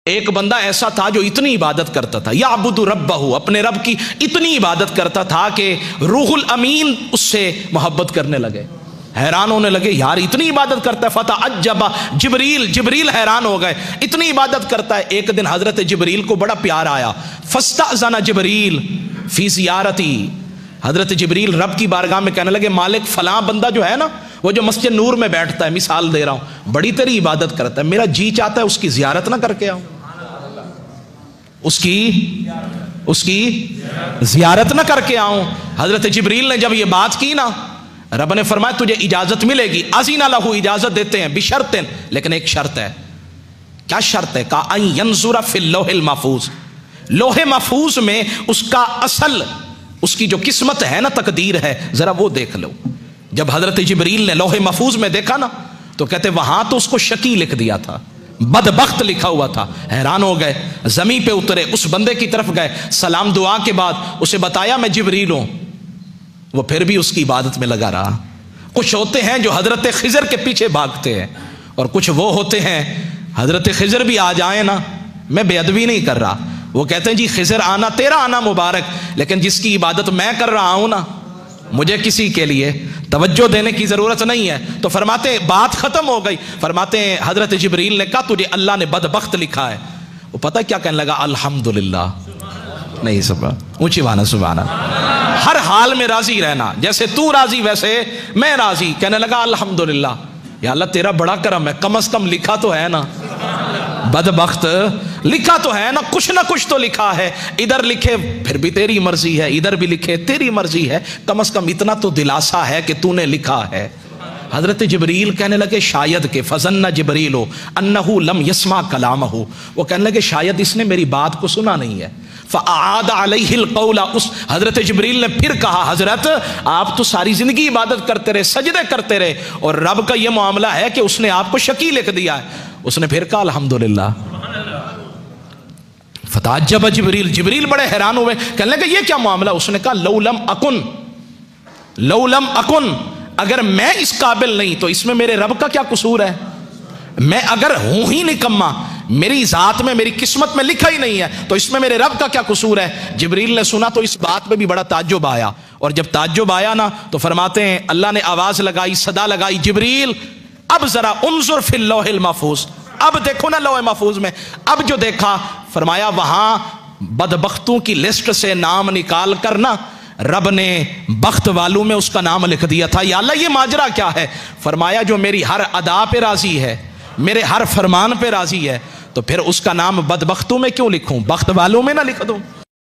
एक बंदा ऐसा था जो इतनी इबादत करता था, या अबुदु रब्बहू, अपने रब की इतनी इबादत करता था कि रूहुल अमीन उससे मोहब्बत करने लगे, हैरान होने लगे, यार इतनी इबादत करता है। फता अज्जबा जिब्रील हैरान हो गए, इतनी इबादत करता है। एक दिन हजरत जिब्रील को बड़ा प्यार आया, फस्ताज़ना जिब्रील फी ज़ियारती, हजरत जिब्रील रब की बारगाह में कहने लगे, मालिक फलां बंदा जो है ना, वो जो मस्जिद नूर में बैठता है, मिसाल दे रहा हूं, बड़ी तेरी इबादत करता है, मेरा जी चाहता है उसकी जियारत ना करके आऊं, उसकी जियारत ना करके आऊं। हजरत जिब्रील ने जब ये बात की ना, रब ने फरमाया तुझे इजाजत मिलेगी। अज़ीना लहू, इजाजत देते हैं, बिशर्तिन, लेकिन एक शर्त है। क्या शर्त है? का अन यंजुरा फिल लोहिल महफूज, लोहे महफूज में उसका असल, उसकी जो किस्मत है ना, तकदीर है, जरा वो देख लो। जब हजरत जिब्रील ने लोहे महफूज में देखा ना, तो कहते वहां तो उसको शकी लिख दिया था, बदबख्त लिखा हुआ था। हैरान हो गए, जमीन पे उतरे, उस बंदे की तरफ गए, सलाम दुआ के बाद उसे बताया मैं जिब्रील हूं। वो फिर भी उसकी इबादत में लगा रहा। कुछ होते हैं जो हजरत खिजर के पीछे भागते हैं, और कुछ वो होते हैं, हजरत खिजर भी आ जाए ना, मैं बेअदबी नहीं कर रहा, वो कहते हैं जी खिजर आना तेरा आना मुबारक, लेकिन जिसकी इबादत मैं कर रहा हूं ना, मुझे किसी के लिए तवज्जो देने की जरूरत नहीं है। तो फरमाते बात खत्म हो गई। फरमाते हजरत जिब्रील ने कहा तुझे अल्लाह ने बदबख्त लिखा है। वो पता क्या कहने लगा? अल्हम्दुलिल्लाह, नहीं सुबह ऊंची वाना सुभान, हर हाल में राजी रहना, जैसे तू राजी वैसे मैं राजी। कहने लगा अल्हम्दुलिल्लाह, या अल्लाह तेरा बड़ा करम है, कम से कम लिखा तो है ना, बदबख्त लिखा तो है ना, कुछ ना कुछ तो लिखा है। इधर लिखे फिर भी तेरी मर्जी है, इधर भी लिखे तेरी मर्जी है, कम से कम इतना तो दिलासा है कि तूने लिखा है। हजरत जिब्रील कहने लगे शायद के फजन्ना जिब्रील हो अन्नहु लम यस्मा कलाम हो, वो कहने लगे शायद इसने मेरी बात को सुना नहीं है। फ़अआद अलैहिल क़ौला, उस हजरत जिब्रील ने फिर कहा हजरत आप तो सारी जिंदगी इबादत करते रहे, सजदे करते रहे, और रब का ये मामला है कि उसने आपको शकी लिख दिया है। उसने फिर कहा अल्हम्दुलिल्लाह। फताअज्जब जिब्रील, जिब्रील बड़े हैरान हुए, कहने लगे ये क्या मामला? उसने कहा लौलम अकुन, अगर मैं इस काबिल नहीं तो इसमें मेरे रब का क्या कसूर है? मैं अगर हूं ही निकम्मा, मेरी जात में मेरी किस्मत में लिखा ही नहीं है, तो इसमें मेरे रब का क्या कसूर है? जिब्रील ने सुना तो इस बात पे भी बड़ा ताज्जुब आया, और जब ताज्जुब आया ना तो फरमाते हैं अल्लाह ने आवाज लगाई, सदा लगाई, जिब्रील अब जरा उन्जुर फिल लौहिल महफूज, अब देखो ना लौह महफूज में। अब जो देखा, फरमाया वहां बदबख्तों की लिस्ट से नाम निकाल कर ना रब ने बख्त वालों में उसका नाम लिख दिया था। या अल्लाह ये माजरा क्या है? फरमाया जो मेरी हर अदा पे राजी है, मेरे हर फरमान पे राजी है, तो फिर उसका नाम बदबख्तों में क्यों लिखूं, बख्त वालों में ना लिख दूं?